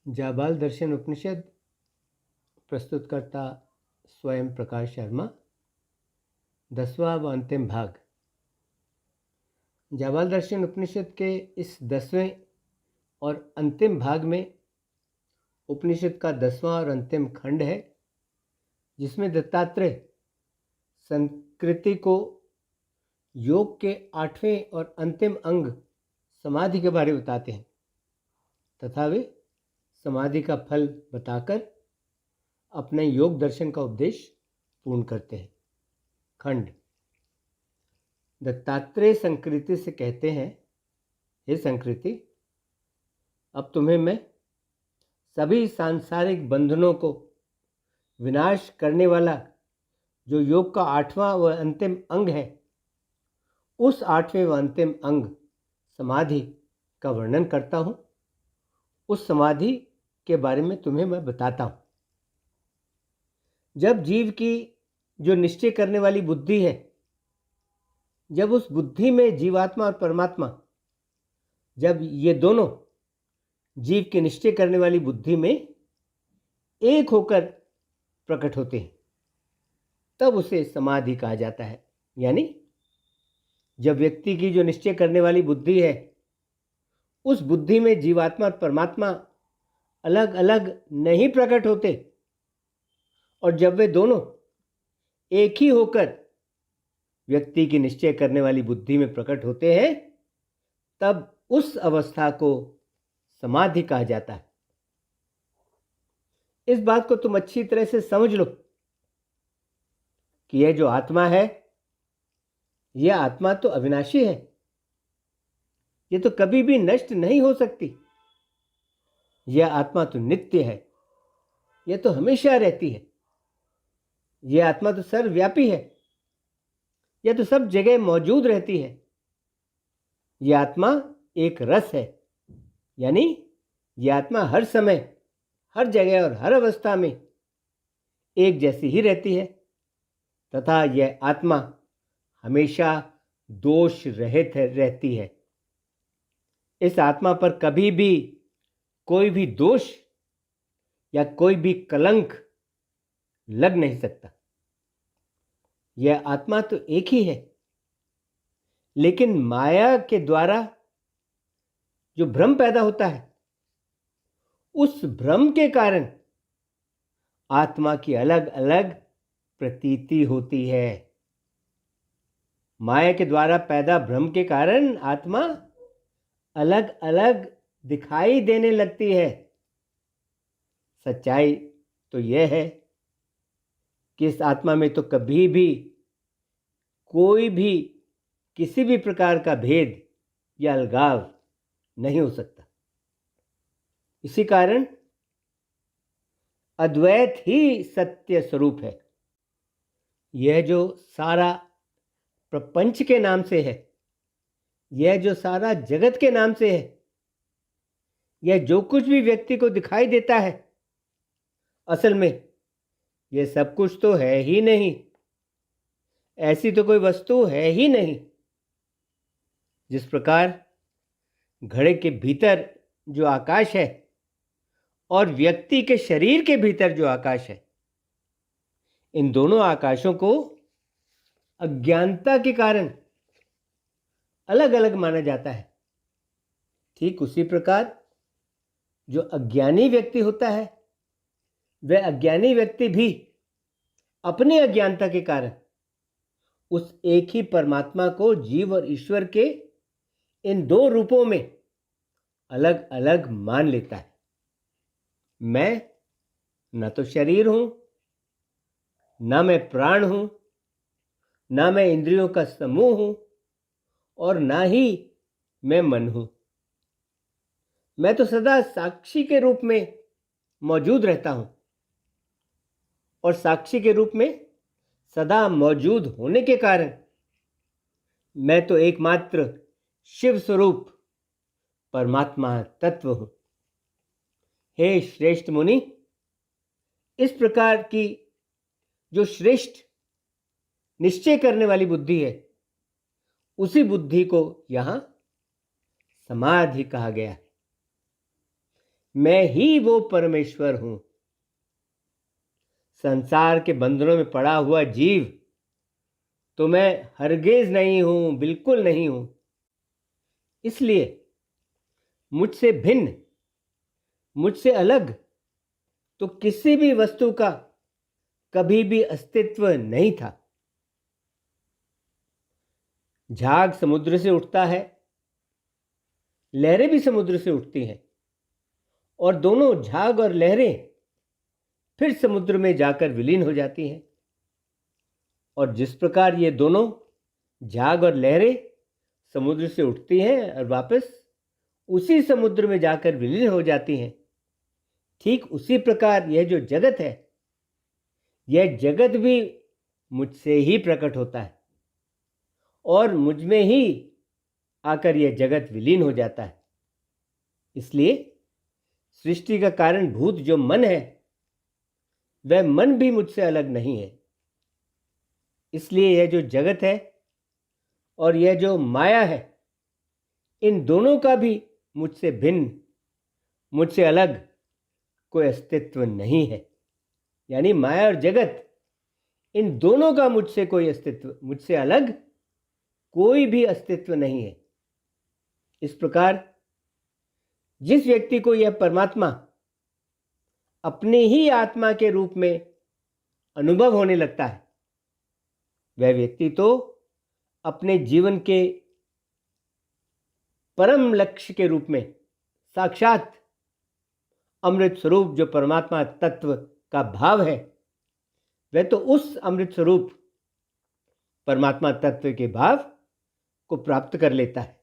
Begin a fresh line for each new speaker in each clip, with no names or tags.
जाबाल दर्शन उपनिषद प्रस्तुतकर्ता स्वयं प्रकाश शर्मा। 10वां व अंतिम भाग। जाबाल दर्शन उपनिषद के इस 10वें और अंतिम भाग में उपनिषद का 10वां और अंतिम खंड है, जिसमें दत्तात्रेय संस्कृति को योग के 8वें और अंतिम अंग समाधि के बारे में बताते हैं तथा वे समाधि का फल बताकर अपने योग दर्शन का उपदेश पूर्ण करते हैं। खंड। दत्तात्रेय संकृति से कहते हैं, हे संकृति, अब तुम्हें मैं सभी सांसारिक बंधनों को विनाश करने वाला जो योग का 8वां व अंतिम अंग है, उस 8वें व अंतिम अंग समाधि का वर्णन करता हूँ। उस समाधि के बारे में तुम्हें मैं बताता हूँ। जब जीव की जो निश्चय करने वाली बुद्धि है, जब उस बुद्धि में जीवात्मा और परमात्मा, जब ये दोनों जीव के निश्चय करने वाली बुद्धि में एक होकर प्रकट होते हैं, तब उसे समाधि कहा जाता है। यानी जब व्यक्ति की जो निश्चय करने वाली बुद्धि है, उस बुद्धि में जीवात्मा और परमात्मा अलग अलग नहीं प्रकट होते, और जब वे दोनों एक ही होकर व्यक्ति की निश्चय करने वाली बुद्धि में प्रकट होते हैं, तब उस अवस्था को समाधि कहा जाता है। इस बात को तुम अच्छी तरह से समझ लो कि यह जो आत्मा है, यह आत्मा तो अविनाशी है। यह तो कभी भी नष्ट नहीं हो सकती। यह आत्मा तो नित्य है। यह तो हमेशा रहती है। यह आत्मा तो सर्वव्यापी है। यह तो सब जगह मौजूद रहती है। यह आत्मा एक रस है, यानी यह आत्मा हर समय, हर जगह और हर अवस्था में एक जैसी ही रहती है, तथा यह आत्मा हमेशा दोष रहित रहती है। इस आत्मा पर कभी भी कोई भी दोष या कोई भी कलंक लग नहीं सकता। यह आत्मा तो एक ही है, लेकिन माया के द्वारा जो भ्रम पैदा होता है, उस भ्रम के कारण आत्मा की अलग अलग प्रतीति होती है। माया के द्वारा पैदा भ्रम के कारण आत्मा अलग अलग दिखाई देने लगती है। सच्चाई तो यह है कि इस आत्मा में तो कभी भी कोई भी किसी भी प्रकार का भेद या अलगाव नहीं हो सकता। इसी कारण अद्वैत ही सत्य स्वरूप है। यह जो सारा प्रपंच के नाम से है, यह जो सारा जगत के नाम से है, यह जो कुछ भी व्यक्ति को दिखाई देता है, असल में यह सब कुछ तो है ही नहीं। ऐसी तो कोई वस्तु है ही नहीं। जिस प्रकार घड़े के भीतर जो आकाश है और व्यक्ति के शरीर के भीतर जो आकाश है, इन दोनों आकाशों को अज्ञानता के कारण अलग अलग माना जाता है। ठीक उसी प्रकार जो अज्ञानी व्यक्ति होता है, वह अज्ञानी व्यक्ति भी अपनी अज्ञानता के कारण उस एक ही परमात्मा को जीव और ईश्वर के इन दो रूपों में अलग अलग मान लेता है। मैं न तो शरीर हूं, न मैं प्राण हूं, न मैं इंद्रियों का समूह हूं, और न ही मैं मन हूं। मैं तो सदा साक्षी के रूप में मौजूद रहता हूं, और साक्षी के रूप में सदा मौजूद होने के कारण मैं तो एकमात्र शिव स्वरूप परमात्मा तत्व हूं। हे श्रेष्ठ मुनि, इस प्रकार की जो श्रेष्ठ निश्चय करने वाली बुद्धि है, उसी बुद्धि को यहां समाधि कहा गया है। मैं ही वो परमेश्वर हूं। संसार के बंधनों में पड़ा हुआ जीव तो मैं हरगिज नहीं हूं, बिल्कुल नहीं हूं। इसलिए मुझसे भिन्न, मुझसे अलग तो किसी भी वस्तु का कभी भी अस्तित्व नहीं था। झाग समुद्र से उठता है, लहरें भी समुद्र से उठती हैं, और दोनों झाग और लहरें फिर समुद्र में जाकर विलीन हो जाती हैं। और जिस प्रकार ये दोनों झाग और लहरें समुद्र से उठती हैं और वापस उसी समुद्र में जाकर विलीन हो जाती हैं, ठीक उसी प्रकार यह जो जगत है, यह जगत भी मुझसे ही प्रकट होता है और मुझ में ही आकर यह जगत विलीन हो जाता है। इसलिए सृष्टि का कारणभूत जो मन है, वह मन भी मुझसे अलग नहीं है। इसलिए यह जो जगत है और यह जो माया है, इन दोनों का भी मुझसे भिन्न, मुझसे अलग कोई अस्तित्व नहीं है। यानी माया और जगत, इन दोनों का मुझसे कोई अस्तित्व, मुझसे अलग कोई भी अस्तित्व नहीं है। इस प्रकार जिस व्यक्ति को यह परमात्मा अपने ही आत्मा के रूप में अनुभव होने लगता है, वह व्यक्ति तो अपने जीवन के परम लक्ष्य के रूप में साक्षात अमृत स्वरूप जो परमात्मा तत्व का भाव है, वह तो उस अमृत स्वरूप परमात्मा तत्व के भाव को प्राप्त कर लेता है।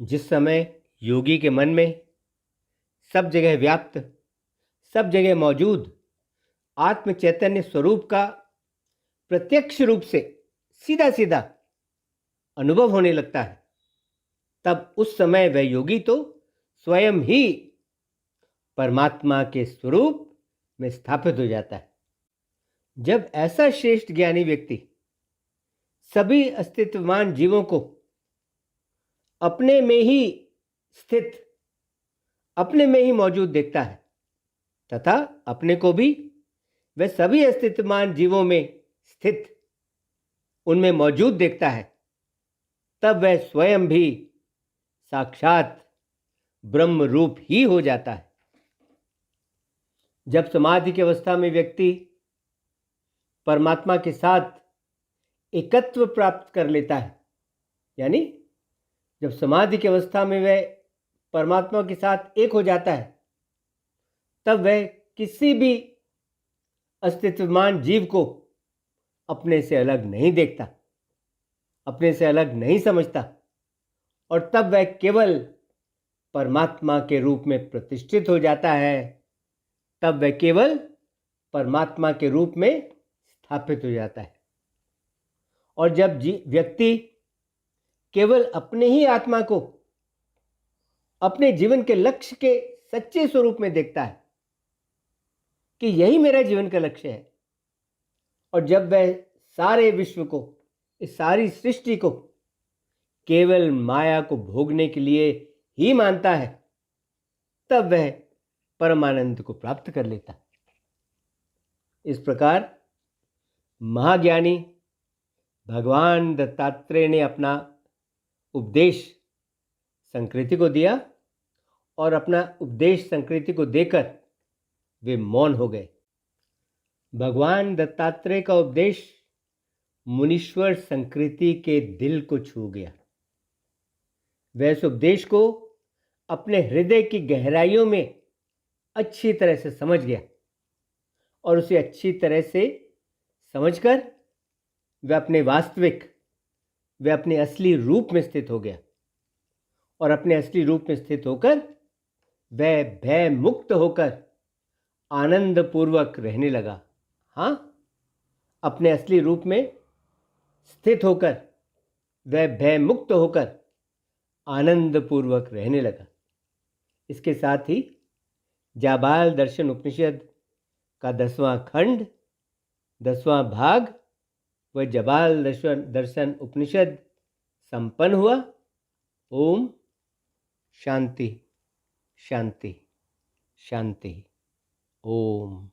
जिस समय योगी के मन में सब जगह व्याप्त, सब जगह मौजूद आत्म चैतन्य स्वरूप का प्रत्यक्ष रूप से सीधा सीधा अनुभव होने लगता है, तब उस समय वह योगी तो स्वयं ही परमात्मा के स्वरूप में स्थापित हो जाता है। जब ऐसा श्रेष्ठ ज्ञानी व्यक्ति सभी अस्तित्वमान जीवों को अपने में ही स्थित, अपने में ही मौजूद देखता है तथा अपने को भी वह सभी अस्तित्वमान जीवों में स्थित, उनमें मौजूद देखता है, तब वह स्वयं भी साक्षात ब्रह्म रूप ही हो जाता है। जब समाधि की अवस्था में व्यक्ति परमात्मा के साथ एकत्व प्राप्त कर लेता है, यानी जब समाधि की अवस्था में वह परमात्मा के साथ एक हो जाता है, तब वह किसी भी अस्तित्वमान जीव को अपने से अलग नहीं देखता, अपने से अलग नहीं समझता, और तब वह केवल परमात्मा के रूप में प्रतिष्ठित हो जाता है। तब वह केवल परमात्मा के रूप में स्थापित हो जाता है। और जब व्यक्ति केवल अपने ही आत्मा को अपने जीवन के लक्ष्य के सच्चे स्वरूप में देखता है कि यही मेरा जीवन का लक्ष्य है, और जब वह सारे विश्व को, इस सारी सृष्टि को केवल माया को भोगने के लिए ही मानता है, तब वह परमानंद को प्राप्त कर लेता है। इस प्रकार महाज्ञानी भगवान दत्तात्रेय ने अपना उपदेश संकृति को दिया, और अपना उपदेश संकृति को देकर वे मौन हो गए। भगवान दत्तात्रेय का उपदेश मुनीश्वर संकृति के दिल को छू गया। वह इस उपदेश को अपने हृदय की गहराइयों में अच्छी तरह से समझ गया, और उसे अच्छी तरह से समझकर वह अपने वास्तविक, वह अपने असली रूप में स्थित हो गया, और अपने असली रूप में स्थित होकर वह भय मुक्त होकर आनंद पूर्वक रहने लगा। हाँ, अपने असली रूप में स्थित होकर वह भय मुक्त होकर आनंद पूर्वक रहने लगा। इसके साथ ही जाबाल दर्शन उपनिषद का 10वां खंड, 10वां भाग वह जाबाल दर्शन उपनिषद संपन्न हुआ। ओम शांति शांति। शांति। ओम।